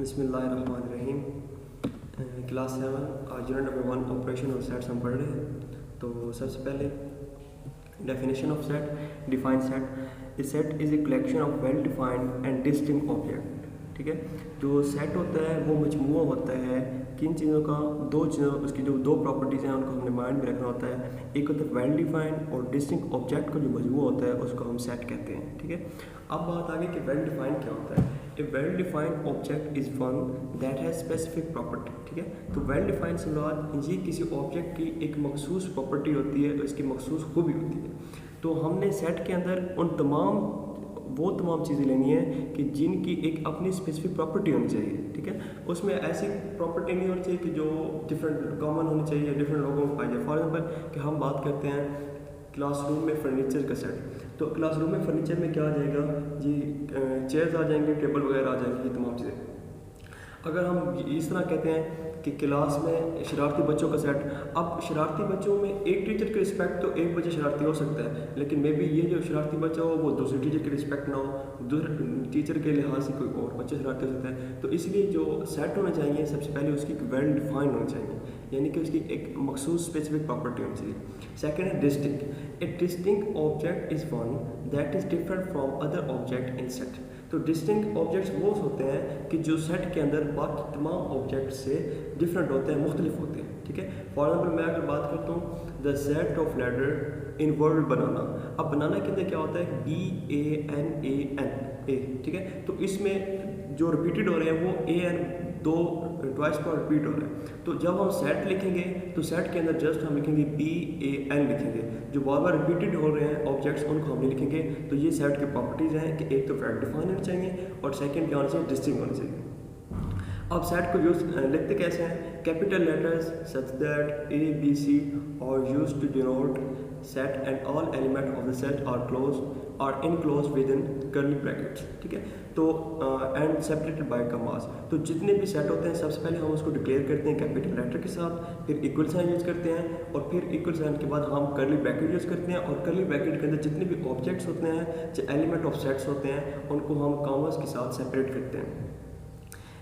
बिस्मिल्लाहिर्रहमानिर्रहीम। क्लास 7 आज unit number 1 operation और सेट्स हम पढ़ रहे हैं। तो सबसे पहले definition of set. Define set. A set is a collection of well defined and distinct object. ठीक है, जो सेट होता है वो मजमूआ होता है किन चीज़ों का, दो चीज़ों, उसकी जो दो प्रॉपर्टीज़ हैं उनको हमने माइंड में रखना होता है। एक होता है वेल डिफाइंड और डिस्टिंक्ट ऑब्जेक्ट का जो मजमूआ होता है उसको हम सेट कहते हैं। ठीक है, अब बात आगे कि वेल डिफाइंड क्या होता है। A well defined object is one that has specific property. ठीक है, तो वेल डिफाइंड से मुराद ये किसी ऑब्जेक्ट की एक मखसूस प्रॉपर्टी होती है, उसकी मखसूस खूबी होती है। तो हमने सेट के अंदर उन तमाम चीज़ें लेनी है कि जिनकी एक अपनी स्पेसिफिक प्रॉपर्टी होनी चाहिए। ठीक है, उसमें ऐसी प्रॉपर्टी नहीं होनी चाहिए कि जो डिफरेंट कॉमन होनी चाहिए, डिफरेंट लोगों को पाई जाए। फॉर एग्जाम्पल कि हम बात करते हैं क्लासरूम में फर्नीचर का सेट, तो क्लासरूम में फर्नीचर में क्या आ जाएगा जी, चेयर्स आ जाएंगे, टेबल वगैरह आ जाएंगे, ये तमाम चीज़ें। अगर हम इस तरह कहते हैं कि क्लास में शरारती बच्चों का सेट, अब शरारती बच्चों में एक टीचर की रिस्पेक्ट तो एक बच्चा शरारती हो सकता है, लेकिन मे बी ये जो शरारती बच्चा हो वो दूसरे टीचर की रिस्पेक्ट ना हो, दूसरे टीचर के लिहाज से कोई और बच्चा शरारती हो सकता है। तो इसलिए जो सेट होना चाहिए सबसे पहले उसकी वेल डिफाइंड होनी चाहिए, यानी कि उसकी एक मखसूस स्पेसिफिक प्रॉपर्टी होनी चाहिए। सेकेंड है distinct. A distinct object is one that is different from other object in set. तो डिस्टिंक्ट ऑब्जेक्ट्स वो होते हैं कि जो सेट के अंदर बाकी तमाम ऑब्जेक्ट से डिफरेंट होते हैं, मुख्तलिफ होते हैं। ठीक है, फॉर एग्जाम्पल मैं अगर बात करता हूँ the set of letter in word banana. अब बनाना के अंदर क्या होता है, BANAN। ठीक है, तो इसमें जो रिपीटेड हो रहे हैं वो AN दो ट्वाइस पर रिपीट हो रहा है। तो जब हम सेट लिखेंगे तो सेट के अंदर जस्ट हम लिखेंगे BAN लिखेंगे, जो बार बार रिपीटेड हो रहे हैं ऑब्जेक्ट्स उनको हम नहीं लिखेंगे। तो ये सेट की प्रॉपर्टीज़ हैं कि एक तो वेल डिफाइन होनी चाहिए और सेकंड क्या होना चाहिए, डिस्टिंक्ट होना चाहिए। अब सेट को यूज लिखते कैसे हैं, capital letters such that ABC और use to denote set and all element of the set are enclose within curly brackets. ठीक है, तो एंड सेपरेटेड बाय कमास। तो जितने भी सेट होते हैं सबसे पहले हम उसको डिक्लेयर करते हैं कैपिटल लेटर के साथ, फिर इक्वल साइन यूज़ करते हैं और फिर इक्वल साइन के बाद हम कर्ली ब्रैकेट यूज़ करते हैं और कर्ली ब्रैकेट के अंदर जितने भी ऑब्जेक्ट्स होते हैं, जो एलिमेंट ऑफ सेट्स होते हैं, उनको हम कॉमास के साथ सेपरेट करते हैं।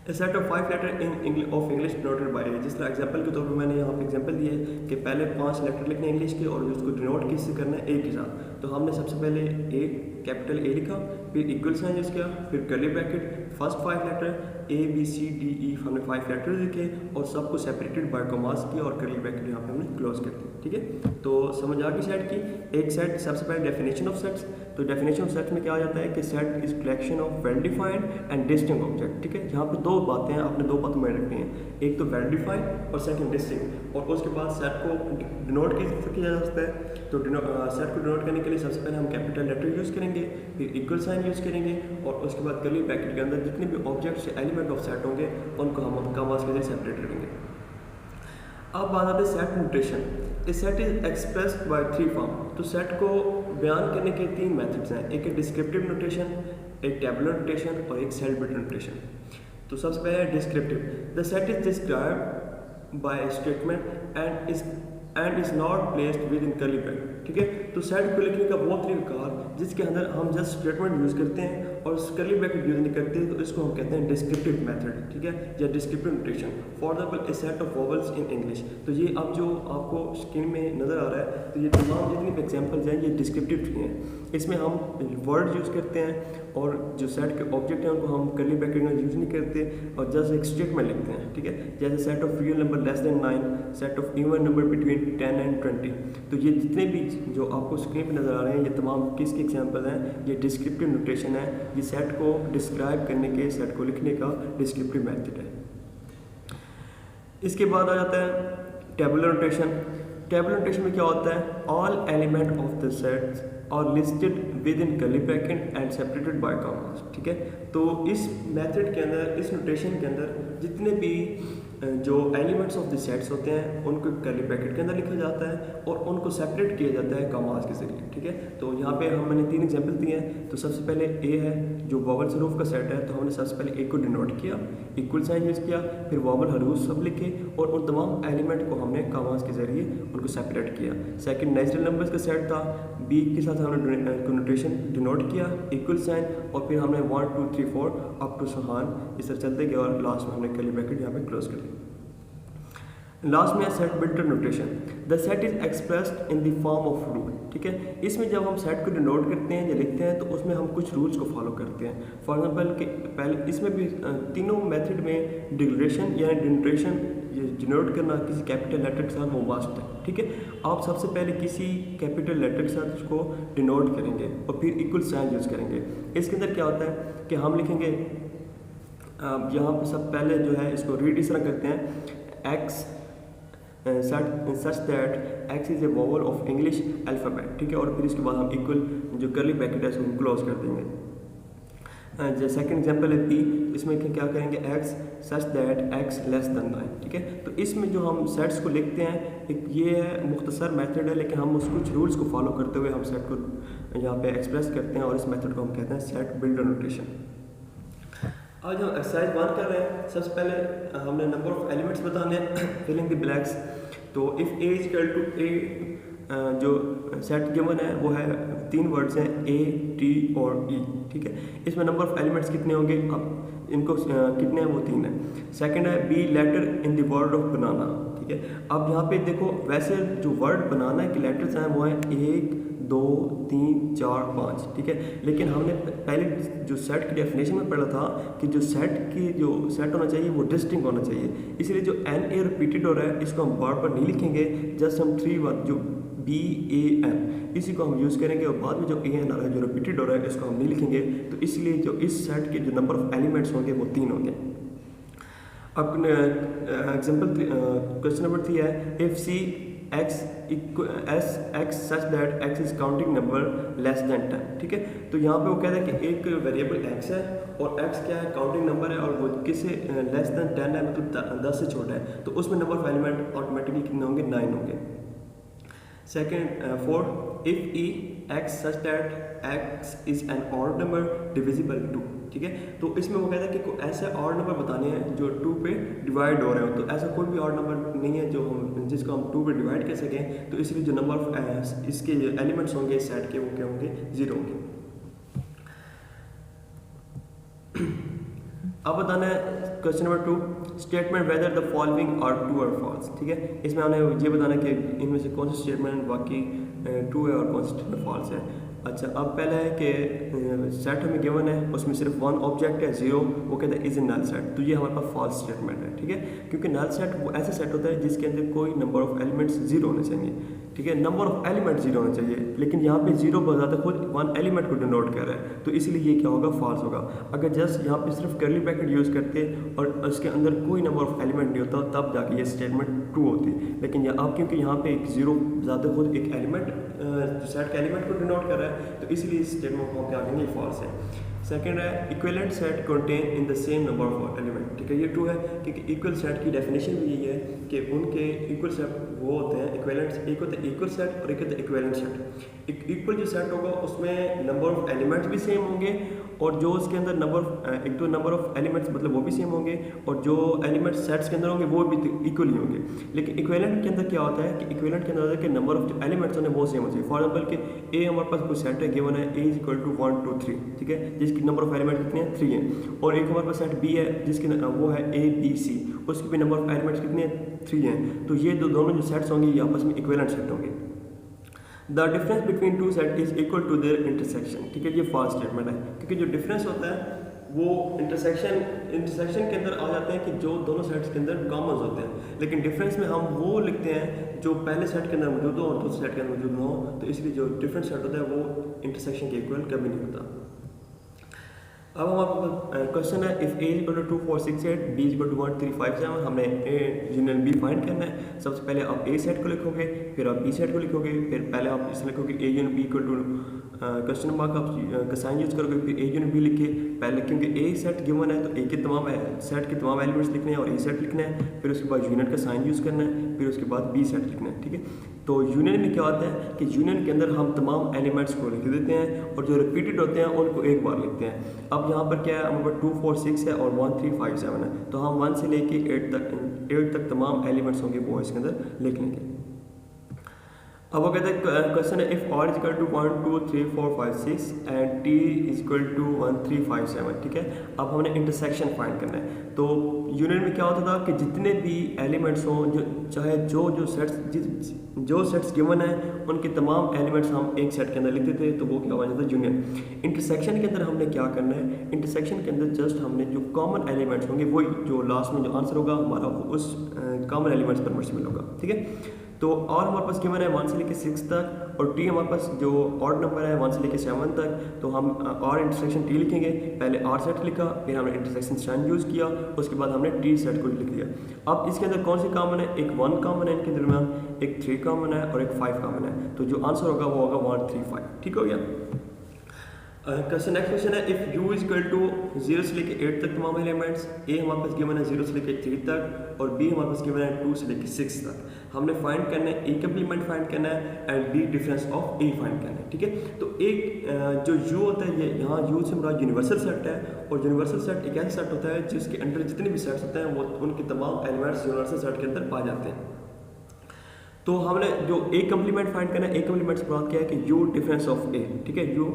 A set of 5 letter of English denoted by A। जिस तरह एग्जाम्पल के तौर पर मैंने यहाँ पे एग्जाम्पल दिया है कि पहले 5 लेटर लिखने इंग्लिश के और उसको डिनोट किससे करना है, A के साथ। तो हमने सबसे पहले कैपिटल A लिखा, फिर इक्वल साइन यूज़ किया, फिर curly bracket, first 5 letter ABCDE हमने 5 लेटर लिखे और सबको सेपरेटेड बाय कॉमास किया और कर्ली ब्रैकेट यहाँ पे हमने क्लोज कर दी। ठीक है, तो समझ आ गई सेट की। एक सेट, सबसे पहले डेफिनेशन ऑफ सेट्स। तो डेफिनेशन ऑफ सेट्स में क्या आ जाता है कि set is collection of well defined and distinct object. ठीक है, यहाँ पे दो बातें हैं, आपने दो बातें में रखनी है, एक तो वेल डिफाइंड और सेकंड डिस्टिंक्ट। और उसके बाद सेट को डिनोट किया जा सकता है। तो सेट को डिनोट करने के लिए सबसे पहले हम कैपिटल लेटर यूज़ करेंगे, फिर इक्वल साइन यूज़ करेंगे और उसके बाद कर्ली ब्रैकेट के अंदर जितने भी ऑब्जेक्ट्स एलिमेंट ऑफ सेट होंगे उनको हम कॉमास के जरिए सेपरेट करेंगे। अब बात आती है set notation. A set is expressed by 3 form. तो सेट को बयान करने के 3 मेथड्स हैं, एक है डिस्क्रिप्टिव नोटेशन, एक टेबुलर नोटेशन और एक सेल बिट नोटेशन। तो सबसे पहले descriptive. The set is described by statement and is not placed with in curly bracket. ठीक है, तो सेट को लिखने का वो तरीका जिसके अंदर हम जस्ट स्टेटमेंट यूज़ करते हैं और कर्ली ब्रैकेट यूज़ नहीं करते, तो इसको हम कहते हैं डिस्क्रिप्टिव मेथड। ठीक है, या descriptive notation. For example A set of vowels in English. तो ये अब जो आपको स्क्रीन में नज़र आ रहा है, तो ये तमाम जितनी भी एग्जाम्पल्स हैं ये डिस्क्रिप्टिव ट्री हैं। इसमें हम वर्ड यूज़ करते हैं और जो सेट के ऑब्जेक्ट हैं उनको हम कर्ली ब्रैकेट में यूज़ नहीं करते और जस्ट एक स्टेटमेंट लिखते हैं। ठीक है, जैसे set of real number less than 9, set of even number between 10 and 20। तो ये जितने भी जो आपको स्क्रीन पर नज़र आ रहे हैं ये तमाम किसके एग्जाम्पल हैं, ये डिस्क्रिप्टिव नोटेशन है। ये सेट को डिस्क्राइब करने के, सेट को लिखने का डिस्क्रिप्टिव मेथड है। इसके बाद आ जाता है टेबुलर नोटेशन। टेबुलर नोटेशन में क्या होता है, all element of the sets are listed within curly bracket and separated by commas. ठीक है, तो इस मेथड के अंदर, इस नोटेशन के अंदर जितने भी जो एलिमेंट्स ऑफ द सेट्स होते हैं उनको कर्ली ब्रैकेट के अंदर लिखा जाता है और उनको सेपरेट किया जाता है कॉमास के जरिए, ठीक है। तो यहाँ पे मैंने 3 एग्जांपल दिए हैं। तो सबसे पहले ए है जो वॉवल हरूफ का सेट है, तो हमने सबसे पहले ए को डिनोट किया, इक्वल साइन यूज़ किया, फिर वॉवल हरूफ सब लिखे और उन तमाम एलिमेंट को हमने कॉमास के जरिए उनको सेपरेट किया। सेकंड नेचुरल नंबर्स का सेट था, बी के साथ हमने कनोटेशन डिनोट किया, इक्वल साइन, और फिर हमने 1 2 3 4 अप टू सुहान इस तरह चलते गए और लास्ट में हमने कर्ली ब्रैकेट यहाँ पे क्लोज कर दी। लास्ट में है set builder notation. The set is expressed in the form of rule, ठीक है। इसमें जब हम सेट को डिनोट करते हैं या लिखते हैं तो उसमें हम कुछ रूल्स को फॉलो करते हैं। फॉर एग्जांपल कि पहले इसमें भी तीनों मेथड में डिक्लेरेशन या डिनोटेशन डिनोट करना किसी कैपिटल लेटर के साथ वो मस्ट है, ठीक है। आप सबसे पहले किसी कैपिटल लेटर के साथ उसको डिनोट करेंगे और फिर इक्वल साइन यूज़ करेंगे। इसके अंदर क्या होता है कि हम लिखेंगे यहाँ पर सब पहले जो है इसको रीड इस तरह करते हैं, x such that x is a vowel of English alphabet, ठीक है। और फिर इसके बाद हम इक्वल जो कर्ली ब्रैकेट है उसको क्लोज कर देंगे। जो सेकंड एग्जांपल है पी, इसमें क्या करेंगे, x such that x less than 9, ठीक है। तो इसमें जो हम सेट्स को लिखते हैं एक ये है मुख्तसर मेथड है, लेकिन हम उस कुछ रूल्स को फॉलो करते हुए हम सेट को यहाँ पे एक्सप्रेस करते हैं और इस मेथड को हम कहते हैं सेट बिल्डर नोटेशन। आज हम एक्सरसाइज 1 कर रहे हैं। सबसे पहले हमने नंबर ऑफ एलिमेंट्स बताने हैं, फिलिंग द ब्लैंक्स। तो if A is equal to A, जो सेट गिवन है वो है 3 वर्ड्स हैं ए, टी और ई, ठीक है। इसमें नंबर ऑफ एलिमेंट्स कितने होंगे, अब इनको कितने हैं वो 3 हैं। सेकंड है B letter in the word of banana, ठीक है। अब यहाँ पे देखो वैसे जो वर्ड बनाना के लेटर्स हैं वो हैं 1 2 3 4 5, ठीक है। लेकिन हमने पहले जो सेट की डेफिनेशन में पढ़ा था कि जो सेट होना चाहिए वो डिस्टिंक्ट होना चाहिए, इसलिए जो एन ए रिपीटेड हो रहा है इसको हम बार बार नहीं लिखेंगे, जस्ट हम 3 1 जो बी ए एन इसी को हम यूज़ करेंगे और बाद में जो ए एन आ रहा है जो रिपीटेड हो रहा है इसको हम नहीं लिखेंगे। तो इसलिए जो इस सेट के जो नंबर ऑफ एलिमेंट्स होंगे वो 3 होंगे। अब एग्जाम्पल क्वेश्चन नंबर 3 है, if C x such that x is counting number less than 10, ठीक है। तो यहाँ पे वो कहता है कि एक वेरिएबल x है और x क्या है, काउंटिंग नंबर है और वो किससे लेस देन 10 है, मतलब 10 से छोटा है, तो उसमें नंबर ऑफ एलिमेंट ऑटोमेटिकली कितने होंगे, 9 होंगे। Second 4 if E x such that x is an odd number divisible 2, ठीक है। तो इसमें वो कहता है कि कोई ऐसे ऑड नंबर बताने हैं जो 2 पे डिवाइड हो रहे हो, तो ऐसा कोई भी ऑड नंबर नहीं है जो हम जिसको हम 2 पे डिवाइड कर सकें, तो इसलिए जो नंबर ऑफ इसके जो एलिमेंट्स होंगे इस सेट के वो क्या होंगे, 0 होंगे। अब बताना है question number 2, statement whether the following are true और फॉल्स, ठीक है। इसमें हमने ये बताना है कि इनमें से कौन सा स्टेटमेंट बाकी ट्रू है और कौन सा स्टेटमेंट फॉल्स है। अच्छा, अब पहला है कि सेट हमें गिवन है उसमें सिर्फ 1 ऑब्जेक्ट है 0, वो कहता है इज ए नल सेट, तो ये हमारे पास फॉल्स स्टेटमेंट है, ठीक है। क्योंकि नल सेट वो ऐसा सेट होता है जिसके अंदर कोई नंबर ऑफ एलिमेंट्स 0 होने चाहिए, ठीक है। नंबर ऑफ एलिमेंट 0 होना चाहिए, लेकिन यहाँ पे 0 बजाता खुद 1 एलिमेंट को डिनोट कर रहा है, तो इसलिए ये क्या होगा, फॉल्स होगा। अगर जस्ट यहाँ पे सिर्फ कर्ली ब्रैकेट यूज़ करते और उसके अंदर कोई नंबर ऑफ एलिमेंट नहीं होता तब जाके ये स्टेटमेंट ट्रू होती, लेकिन अब क्योंकि यहाँ पे एक 0 बजाता खुद एक एलिमेंट सेट के एलिमेंट को डिनोट कर रहा है, तो इसलिए इस स्टेटमेंट को क्या कहेंगे, फॉल्स है। सेकंड है equivalent set contain in the same number of element, ठीक है। ये ट्रू है क्योंकि इक्वल सेट की डेफिनेशन भी यही है कि उनके इक्वल सेट वो होते हैं इक्विवेलेंट्स, एक होता है इक्वल सेट और एक होता है इक्विवेलेंट सेट। इक्वल जो सेट होगा उसमें नंबर ऑफ एलिमेंट्स भी सेम होंगे और जो उसके अंदर नंबर ऑफ एलिमेंट्स मतलब वो भी सेम होंगे और जो एलिमेंट्स सेट्स के अंदर होंगे वो भी इक्वल ही होंगे। लेकिन इक्विवेलेंट के अंदर क्या होता है कि इक्विवेलेंट के अंदर के नंबर ऑफ जो एलिमेंट्स होंगे वो सेम होते हैं। फॉर एग्जाम्पल कि ए हमारे पास कोई सेट है गिवन है ए इज इक्वल टू 1 2 3, ठीक है, जिसकी नंबर ऑफ एलिमेंट कितने हैं, 3 हैं। और एक हमारे पास सेट बी है जिसकी वो है ए बी सी, उसकी भी नंबर ऑफ एलिमेंट्स कितने हैं, 3 हैं। तो ये दोनों जो सेट्स होंगे ये आपस में इक्विवेलेंट सेट होंगे। The difference between two set is equal to their intersection, ठीक है। ये फॉल्स स्टेटमेंट है क्योंकि जो डिफरेंस होता है वो इंटरसेक्शन के अंदर आ जाते हैं कि जो दोनों सेट्स के अंदर कॉमन होते हैं, लेकिन डिफरेंस में हम वो लिखते हैं जो पहले सेट के अंदर मौजूद हो और दूसरे सेट के अंदर मौजूद ना हो, तो इसलिए जो डिफरेंट सेट होता है वो इंटरसेक्शन के इक्वल कभी नहीं होता। अब हमारे क्वेश्चन है if A equal to 2 4 6 8 B equal to 1 3 5 7, हमने ए यूनियन बी फाइंड करना है। सबसे पहले आप ए सेट को लिखोगे, फिर आप बी सेट को लिखोगे, फिर पहले आप इसे लिखोगे A union B equal to question mark आप का साइन यूज़ करोगे, फिर ए यूनिट बी लिखिए पहले, क्योंकि ए सेट गिवन है तो ए के तमाम सेट के तमाम एलिमेंट्स लिखने हैं और ए सेट लिखना है, फिर उसके बाद यूनियन का साइन यूज़ करना है, फिर उसके बाद बी सेट लिखना है। ठीक है, तो यूनियन में क्या होता है कि यूनियन के अंदर हम तमाम एलिमेंट्स को लिख देते हैं और जो रिपीटेड होते हैं उनको एक बार लिखते हैं। अब यहाँ पर क्या है, हमारे पास 2 4 6 है और 1 3 5 7 है, तो हम 1 से लेके 8 तक तमाम एलिमेंट्स होंगे वो इसके अंदर लिख लेंगे। अब वो कहते हैं क्वेश्चन है if r is equal to 1 2 3 4 5 6 and t is equal to 1 3 5 7। ठीक है, अब हमने इंटरसेक्शन फाइंड करना है। तो यूनियन में क्या होता था कि जितने भी एलिमेंट्स हों, जो चाहे जो सेट्स गिवन है उनके तमाम एलिमेंट्स हम एक सेट के अंदर लिखते थे, तो वो क्या हो जाता है यूनियन। इंटरसेक्शन के अंदर हमने क्या करना है, इंटरसेक्शन के अंदर जस्ट हमने जो कॉमन एलिमेंट्स होंगे वही जो लास्ट में जो आंसर होगा हमारा वो उस कॉमन एलिमेंट्स पर मुश्तमिल होगा। ठीक है, तो और हमारे पास गिवन है 1 से लेकर 6 तक और टी हमारे पास जो ऑड नंबर है 1 से लेकर 7 तक, तो हम और इंटरसेक्शन टी लिखेंगे। पहले आर सेट लिखा, फिर हमने इंटरसेक्शन साइन यूज़ किया, उसके बाद हमने टी सेट को लिख दिया। अब इसके अंदर कौन सी कॉमन है, एक 1 कॉमन है इनके दरमियान, एक 3 कॉमन है और एक 5 कॉमन है, तो जो आंसर होगा वो होगा 1 3 5। ठीक हो गया। क्वेश्चन नेक्स्ट क्वेश्चन है if u is equal to 0 से लेकर 8 तक तमाम एलिमेंट्स, ए हमारे पास गिवन है 0 से लेकर 3 तक और बी हमारे पास गिवन है 2 से लेकर 6 तक। हमने फाइंड करना है ए कंप्लीमेंट फाइंड करना है and B difference of A find करना है। ठीक है, तो एक जो u होता है, ये यहाँ u से हमारा यूनिवर्सल सेट है और यूनिवर्सल सेट एक ऐसा सेट होता है जिसके अंदर जितने भी सेट्स होते हैं वो उनके तमाम एलिमेंट्स यूनिवर्सल सेट के अंदर पा जाते हैं। तो हमने जो ए कंप्लीमेंट फाइंड करना है, ए कंप्लीमेंट से बात क्या है कि u डिफरेंस ऑफ ए। ठीक है, u,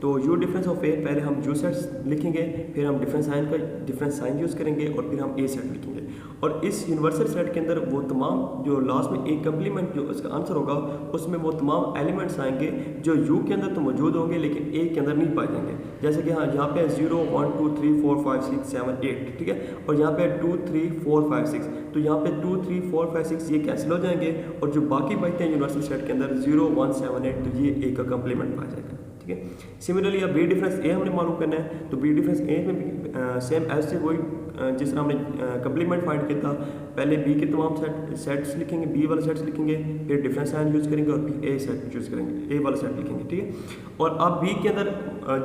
तो u डिफरेंस ऑफ ए, पहले हम u सेट्स लिखेंगे, फिर हम डिफरेंस साइन यूज़ करेंगे और फिर हम ए सेट लिखेंगे। और इस यूनिवर्सल सेट के अंदर वो तमाम जो लास्ट में ए कंप्लीमेंट जो इसका आंसर होगा उसमें वो तमाम एलिमेंट्स आएंगे जो u के अंदर तो मौजूद होंगे लेकिन ए के अंदर नहीं पाए जाएंगे। जैसे कि हाँ, यहाँ पे 0 1 2 3 4 5 6 7 8। ठीक है, और यहाँ पे 2 3 4 5 6, तो यहाँ पे 2 3 4 5 6 ये कैंसिल हो जाएंगे और जो बाकी बचते हैं यूनिवर्सल सेट के अंदर 0 1 7 8, तो ये ए का कंप्लीमेंट आ जाएगा। ठीक है, सिमिलरली अब बी डिफरेंस ए हमने मालूम करना है, तो बी डिफरेंस ए में भी सेम ऐसे वही जिस तरह हमने कंप्लीमेंट फाइंड किया था, पहले बी के तमाम सेट्स लिखेंगे, बी वाले सेट्स लिखेंगे, फिर डिफरेंस साइन यूज़ करेंगे और फिर ए सेट यूज़ करेंगे, ए वाला सेट लिखेंगे। ठीक है, और अब बी के अंदर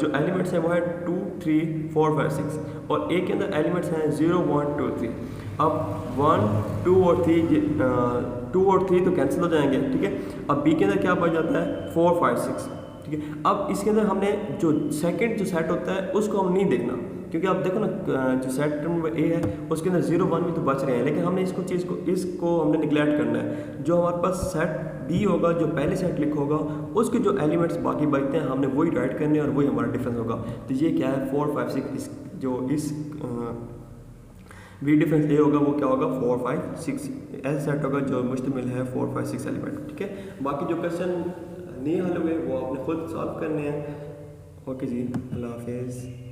जो एलिमेंट्स हैं वो है 2 3 4 5 6 और ए के अंदर एलिमेंट्स हैं 0 1 2 3। अब 1 2 और 3 तो कैंसिल हो जाएंगे। ठीक है, अब बी के अंदर क्या बच जाता है 4 5 6। ठीक है, अब इसके अंदर हमने जो सेकंड जो सेट होता है उसको हम नहीं देखना, क्योंकि आप देखो ना जो सेट नंबर ए है उसके अंदर 0 1 भी तो बच रहे हैं, लेकिन हमने इसको हमने निगलेक्ट करना है। जो हमारे पास सेट बी होगा, जो पहले सेट लिखा होगा, उसके जो एलिमेंट्स बाकी बचते हैं हमने वही राइट करने हैं और वही हमारा डिफरेंस होगा। तो ये क्या है 4 5 6, जो इस बी डिफरेंस ए होगा वो क्या होगा 4 5 6 ऐसा सेट होगा जो मुश्तमिल है 4 5 6 एलिमेंट। ठीक है, बाकी जो क्वेश्चन नहीं हल हुए वो आपने खुद सॉल्व करने हैं। ओके जी, अल्लाह हाफिज़।